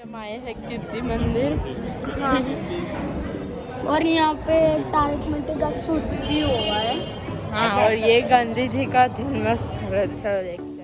हम आए हैं कीर्ति मंदिर। हाँ। और यहाँ पे तारक मेहता का शूट भी हुआ है। हाँ, और ये गांधी जी का जन्म स्थल है। चलो देखते हैं।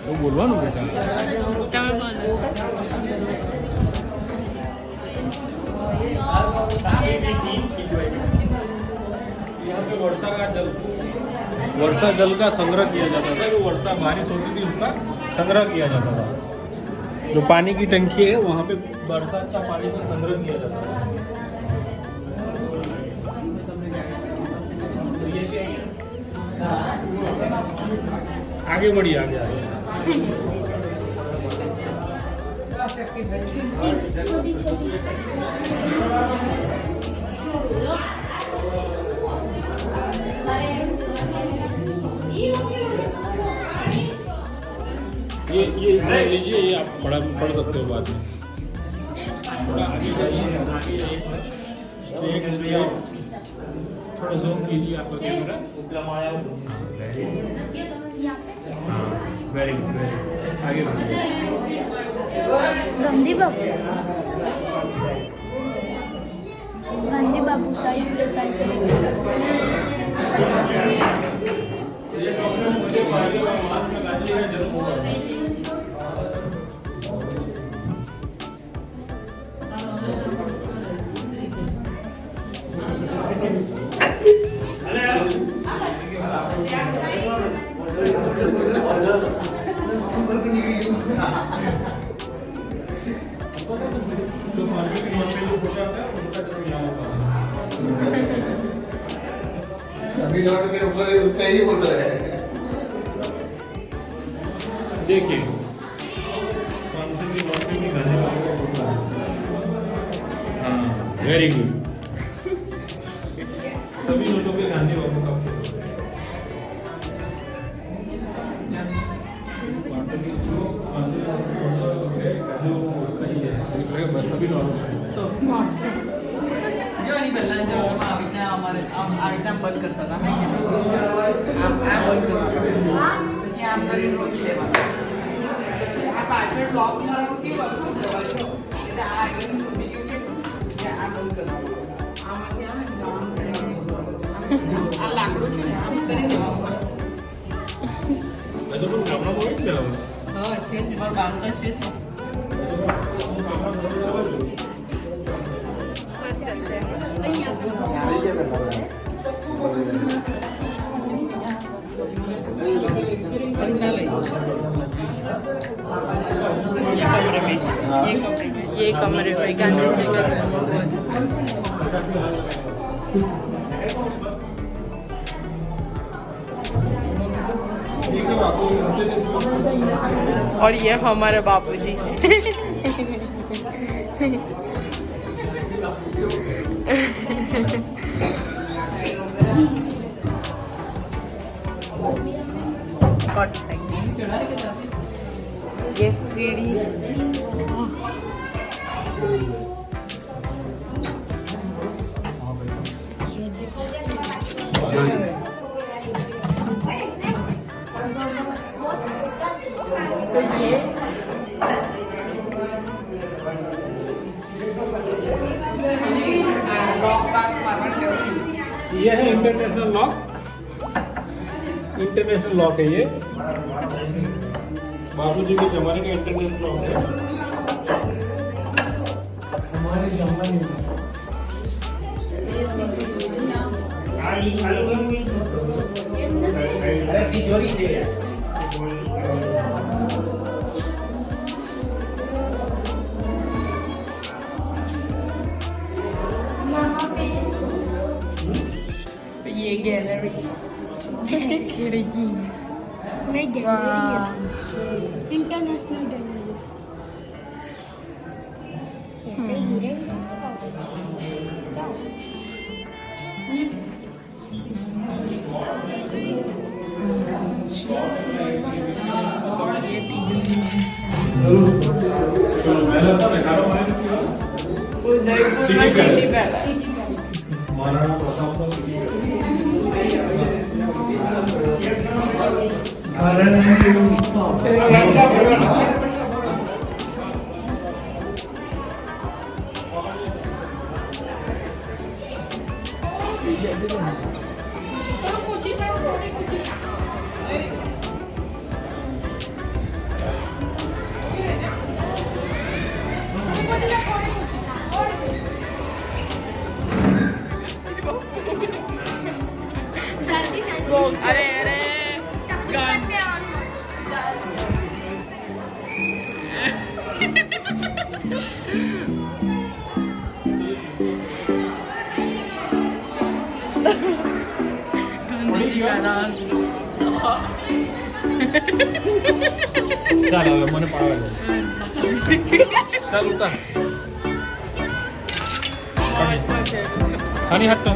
वो बोलવાનું બેટા यहाँ पे वर्षा जल का संग्रह किया जाता था। जो वर्षा बारिश होती थी उसका संग्रह किया जाता था। जो पानी की टंकी है वहाँ पे बरसात का पानी का संग्रह किया जाता था। आगे बढ़िए आगे आगे ये इतना लीजिए, ये आप पढ़ सकते हो बाद में। थोड़ा आगे जाइए, आगे जाइए, थोड़ा जूम कीजिए आपका कैमरा। वेरी गुड, आगे बढ़िए। गांधी बाबू साहिब के साथ अभी नोट के ऊपर उसका ही फोटो है। देखिए हाँ, वेरी गुड। सभी नोटों पे गांधी बाबू का फोटो सभी नोटों जो नहीं पहला जो अभी हमारे आइटम बंद करता था मैं आप बंद करता પછી આમ કરીને રોકી લેવાનું પછી આ પાછળ બ્લોક મારવાનું કે બધું દરવાજો એટલે આ આગળની છોડી ગયું છે આ બંધ કરવાનું આમાંથી આવે ને આમ કરીને આ લાકડું છે ને આમ કરી દેવાનું मैं तो कुछ कैमरा बोल ही नहीं रहा હા છે જ પણ બાંધતા છે ये कमरे में गांधी जी का और ये हमारे बापूजी ये सीढ़ी तो ये है इंटरनेशनल लॉक। इंटरनेशनल लॉक है ये, बाबूजी के जमाने का इंटरनेशनल लॉक है। हमारे जमाने में तिजोरी से ये गैलरी खिड़की नहीं गैलरी है, इंटरनेशनल गैलरी। ऐसे हीरे सिटी पैलेस महाराणा प्रताप का सिटी अरे अरे गांधी जी का राज चल હવે મને પાવા દે ચાલ ઉતાર હની હટ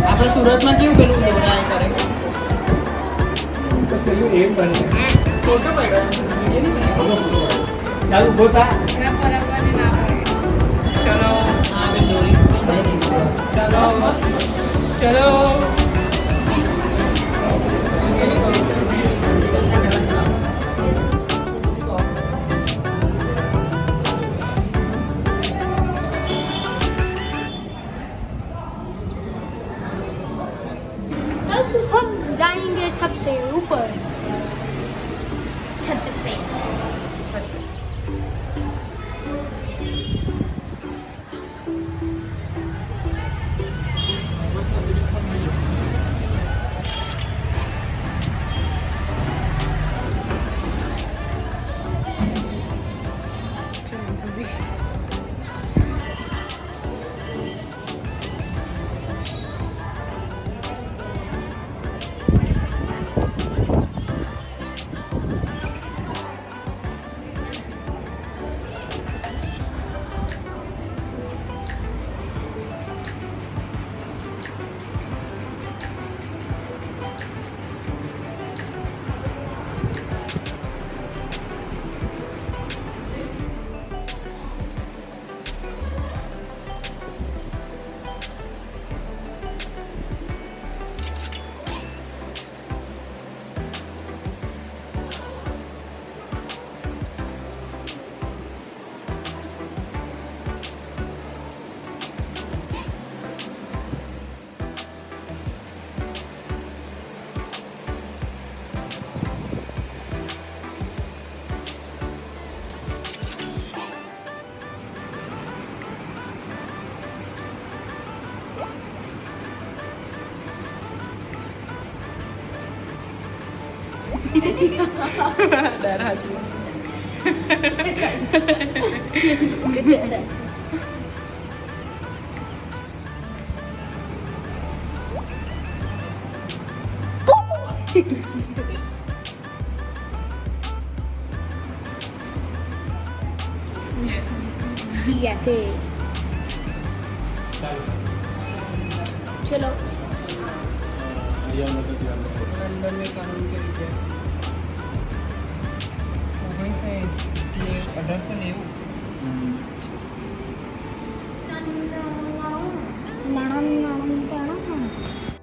આપણે સુરતમાં કેવું પેલું દોરાય કરે તો પેલું એમ બને ફોટો પડ્યો ચાલ ઉભો થા ચલો હા બે દોરી ચલો ચલો अब हम जाएंगे सबसे ऊपर छत पे। डराती है। ऐसे चलो लंदन में कानून के लिए 1890 नणंद